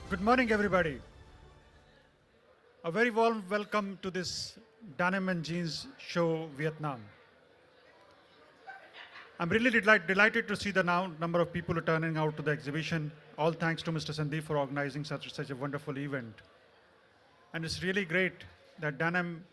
Good morning, everybody. A very warm welcome to this Denim and Jeans show, Vietnam. I'm really delighted to see the number of people turning out to the exhibition. All thanks to Mr. Sandeep for organizing such a wonderful event. And it's really great that Denim,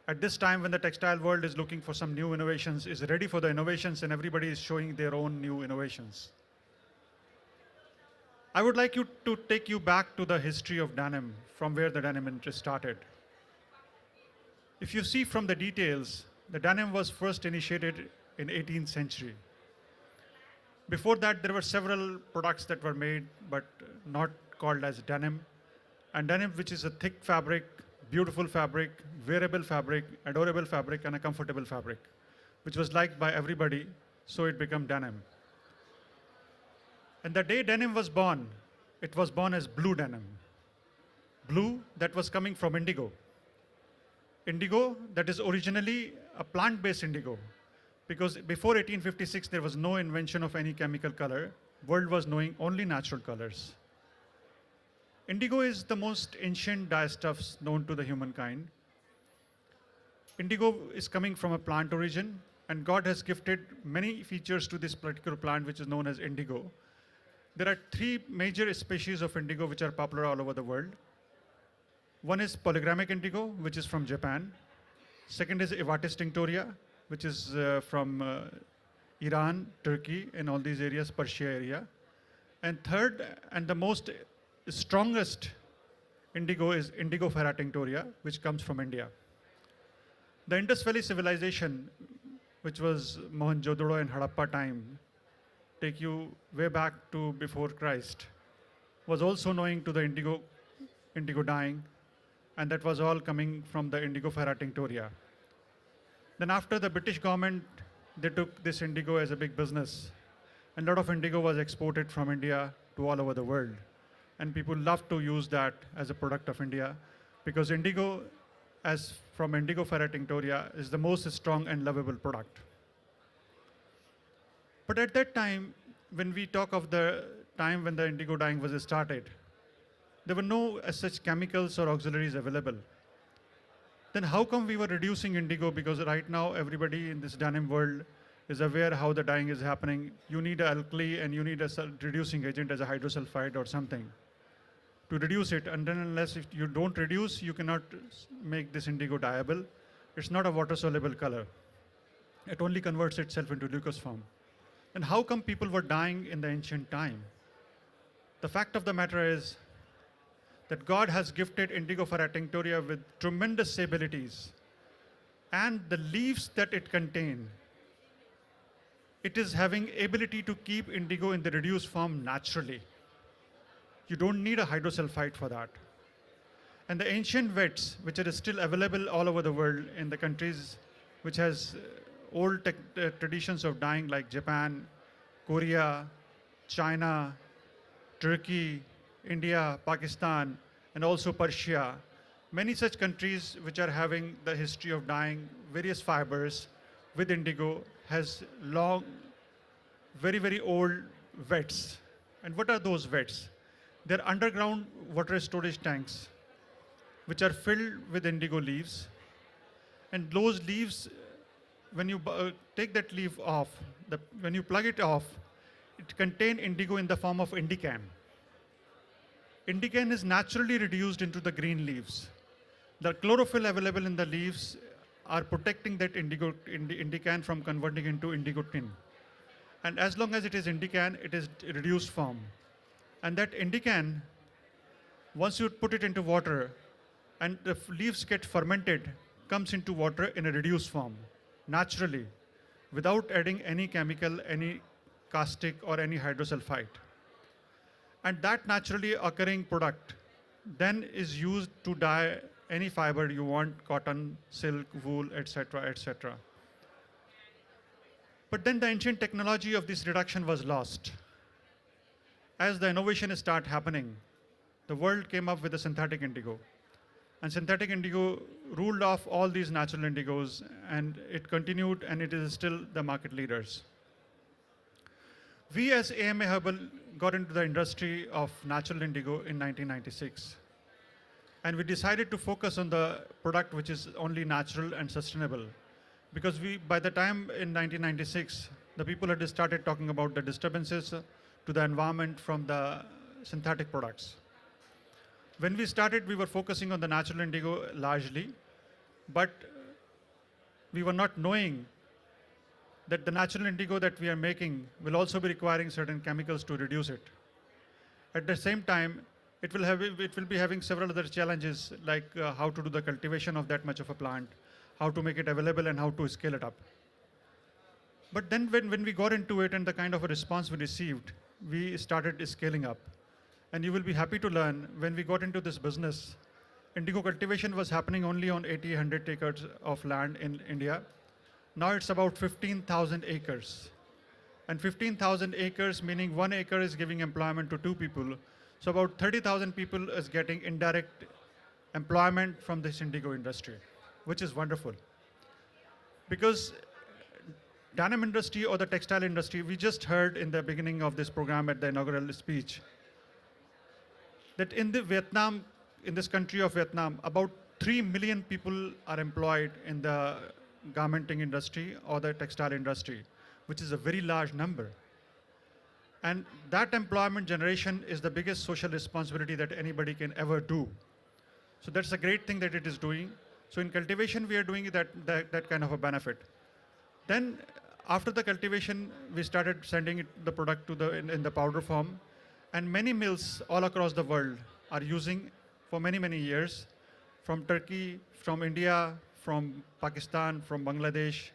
at this time when the textile world is looking for some new innovations, is ready for the innovations and everybody is showing their own new innovations. I would like to take you back to the history of denim, from where the denim interest started. If you see from the details, the denim was first initiated in 18th century. Before that, there were several products that were made, but not called as denim. And denim, which is a thick fabric, beautiful fabric, wearable fabric, adorable fabric, and a comfortable fabric, which was liked by everybody, so it became denim. And the day denim was born, it was born as blue denim. Blue that was coming from indigo. Indigo that is originally a plant-based indigo, because before 1856 there was no invention of any chemical color. World was knowing only natural colors. Indigo is the most ancient dyestuffs known to the humankind. Indigo is coming from a plant origin, and God has gifted many features to this particular plant, which is known as indigo. There are three major species of indigo which are popular all over the world. One is polygrammic indigo, which is from Japan. Second is Evatis tinctoria, which is from Iran, Turkey, and all these areas, Persia area. And third, and the most strongest indigo is Indigo tinctoria, which comes from India. The Indus Valley civilization, which was Mohenjo-daro and Harappa time, take you way back to before Christ, was also knowing to the indigo dyeing, and that was all coming from the Indigo tinctoria. Then after the British government, they took this indigo as a big business, and a lot of indigo was exported from India to all over the world. And people love to use that as a product of India, because indigo, as from Indigo tinctoria, is the most strong and lovable product. But at that time, when we talk of the time when the indigo dyeing was started, there were no as such chemicals or auxiliaries available. Then how come we were reducing indigo? Because right now everybody in this denim world is aware how the dyeing is happening. You need an alkali and you need a reducing agent as a hydrosulfide or something to reduce it. And then unless if you don't reduce, you cannot make this indigo dyeable. It's not a water soluble color. It only converts itself into glucose form. And how come people were dying in the ancient time? The fact of the matter is that God has gifted Indigo tinctoria with tremendous abilities, and the leaves that it contains, it is having ability to keep indigo in the reduced form naturally. You don't need a hydrosulfide for that. And the ancient wets, which are still available all over the world in the countries which has old traditions of dyeing, like Japan, Korea, China, Turkey, India, Pakistan, and also Persia. Many such countries which are having the history of dyeing various fibers with indigo has long, very, very old wets. And what are those wets? They're underground water storage tanks which are filled with indigo leaves. And those leaves, when you take that leaf off, when you plug it off, it contains indigo in the form of indican. Indican is naturally reduced into the green leaves. The chlorophyll available in the leaves are protecting that indican from converting into indigo tin. And as long as it is indican, it is reduced form. And that indican, once you put it into water and the leaves get fermented, comes into water in a reduced form, naturally, without adding any chemical, any caustic, or any hydrosulfide. And that naturally occurring product then is used to dye any fiber you want, cotton, silk, wool, etc., etc. But then the ancient technology of this reduction was lost. As the innovation started happening, the world came up with the synthetic indigo. And synthetic indigo ruled off all these natural indigos, and it continued, and it is still the market leaders. We as AMA Herbal got into the industry of natural indigo in 1996. And we decided to focus on the product which is only natural and sustainable. Because by the time in 1996, the people had started talking about the disturbances to the environment from the synthetic products. When we started, we were focusing on the natural indigo largely, but we were not knowing that the natural indigo that we are making will also be requiring certain chemicals to reduce it. At the same time, it will be having several other challenges like how to do the cultivation of that much of a plant, how to make it available and how to scale it up. But then when we got into it and the kind of a response we received, we started scaling up. And you will be happy to learn when we got into this business, indigo cultivation was happening only on 100 acres of land in India. Now it's about 15,000 acres. And 15,000 acres, meaning 1 acre is giving employment to 2 people. So about 30,000 people is getting indirect employment from this indigo industry, which is wonderful. Because denim industry or the textile industry, we just heard in the beginning of this program at the inaugural speech, that in this country of Vietnam, about 3 million people are employed in the garmenting industry or the textile industry, which is a very large number. And that employment generation is the biggest social responsibility that anybody can ever do. So that's a great thing that it is doing. So in cultivation, we are doing that kind of a benefit. Then after the cultivation, we started sending the product in the powder form. And many mills all across the world are using for many, many years, from Turkey, from India, from Pakistan, from Bangladesh,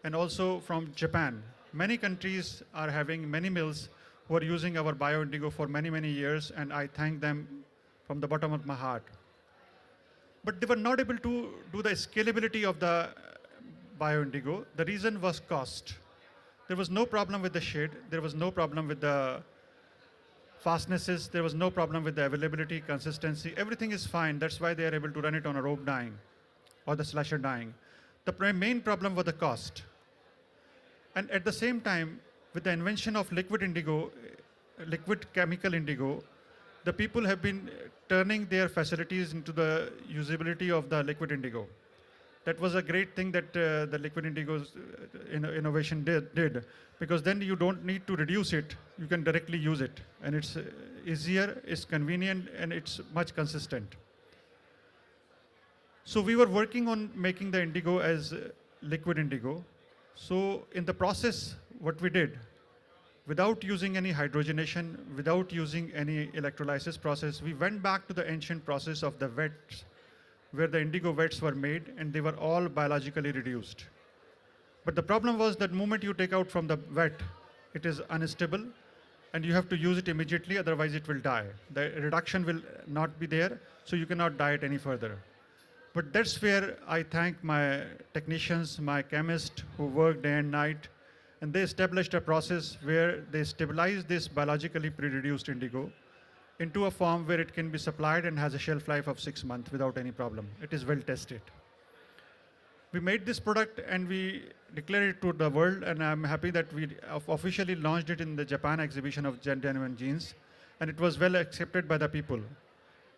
and also from Japan. Many countries are having many mills who are using our bio indigo for many, many years, and I thank them from the bottom of my heart. But they were not able to do the scalability of the bio indigo. The reason was cost. There was no problem with the shade. There was no problem with the fastnesses, there was no problem with the availability, consistency, everything is fine. That's why they are able to run it on a rope dyeing or the slasher dyeing. The main problem was the cost. And at the same time, with the invention of liquid indigo, liquid chemical indigo, the people have been turning their facilities into the usability of the liquid indigo. That was a great thing that the liquid indigo's innovation did, because then you don't need to reduce it, you can directly use it. And it's easier, it's convenient, and it's much consistent. So we were working on making the indigo as liquid indigo. So in the process, what we did, without using any hydrogenation, without using any electrolysis process, we went back to the ancient process of the wets, where the indigo wets were made, and they were all biologically reduced. But the problem was that the moment you take out from the wet, it is unstable, and you have to use it immediately, otherwise it will die. The reduction will not be there, so you cannot dye it any further. But that's where I thank my technicians, my chemists who work day and night, and they established a process where they stabilize this biologically pre-reduced indigo into a form where it can be supplied and has a shelf life of 6 months without any problem. It is well tested. We made this product and we declared it to the world, and I'm happy that we officially launched it in the Japan exhibition of Genuine Jeans, and it was well accepted by the people.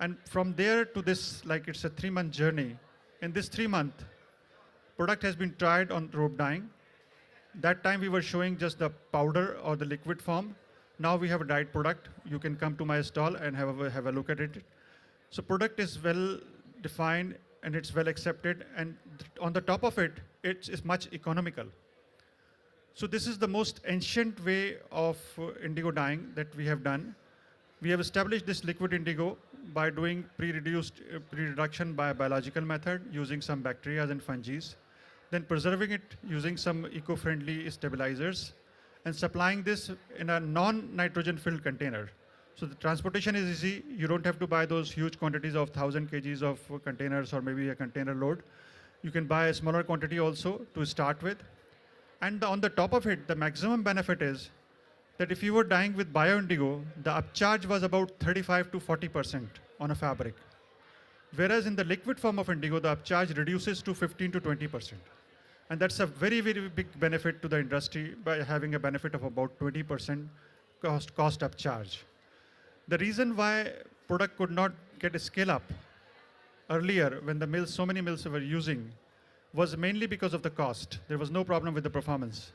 And from there to this, like it's a 3-month journey. In this 3-month, product has been tried on rope dyeing. That time we were showing just the powder or the liquid form. Now we have a dyed product. You can come to my stall and have a look at it. So product is well defined and it's well accepted. And on the top of it, it's much economical. So this is the most ancient way of indigo dyeing that we have done. We have established this liquid indigo by doing pre-reduction by a biological method using some bacteria and fungi, then preserving it using some eco-friendly stabilizers, and supplying this in a non-nitrogen filled container. So the transportation is easy. You don't have to buy those huge quantities of 1,000 kgs of containers or maybe a container load. You can buy a smaller quantity also to start with. And on the top of it, the maximum benefit is that if you were dyeing with bio indigo, the upcharge was about 35 to 40% on a fabric. Whereas in the liquid form of indigo, the upcharge reduces to 15 to 20%. And that's a very, very big benefit to the industry by having a benefit of about 20% cost upcharge. The reason why product could not get a scale up earlier when the mills, so many mills were using, was mainly because of the cost. There was no problem with the performance.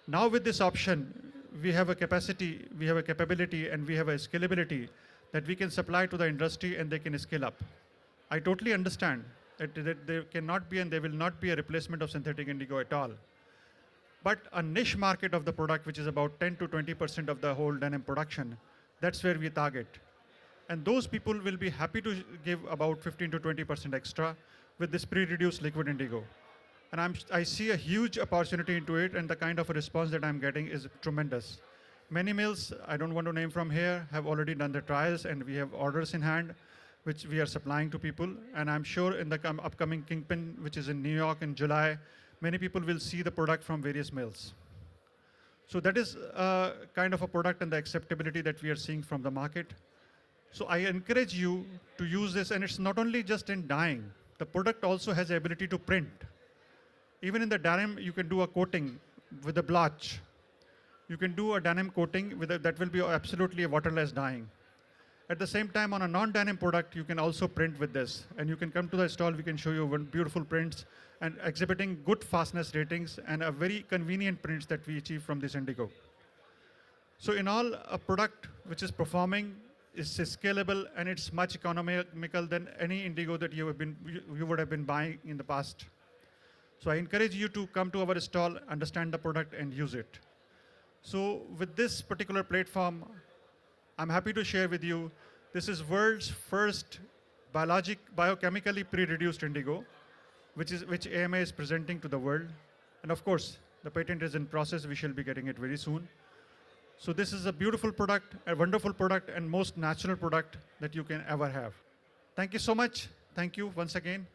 Now with this option, we have a capacity, we have a capability, and we have a scalability that we can supply to the industry and they can scale up. I totally understand that there cannot be and there will not be a replacement of synthetic indigo at all. But a niche market of the product, which is about 10 to 20% of the whole denim production, that's where we target. And those people will be happy to give about 15 to 20% extra with this pre-reduced liquid indigo. And I see a huge opportunity into it, and the kind of a response that I'm getting is tremendous. Many mills, I don't want to name from here, have already done the trials, and we have orders in hand, which we are supplying to people. And I'm sure in the upcoming Kingpin, which is in New York in July, many people will see the product from various mills. So that is kind of a product and the acceptability that we are seeing from the market. So I encourage you to use this, and it's not only just in dyeing. The product also has the ability to print. Even in the denim, you can do a coating with a blotch. You can do a denim coating that will be absolutely a waterless dyeing. At the same time, on a non-denim product, you can also print with this. And you can come to the stall, we can show you beautiful prints and exhibiting good fastness ratings and a very convenient prints that we achieve from this indigo. So in all, a product which is performing, is scalable, and it's much economical than any indigo that you would have been buying in the past. So I encourage you to come to our stall, understand the product, and use it. So with this particular platform, I'm happy to share with you, this is world's first biochemically pre-reduced indigo, which AMA is presenting to the world. And of course, the patent is in process. We shall be getting it very soon. So this is a beautiful product, a wonderful product, and most natural product that you can ever have. Thank you so much. Thank you once again.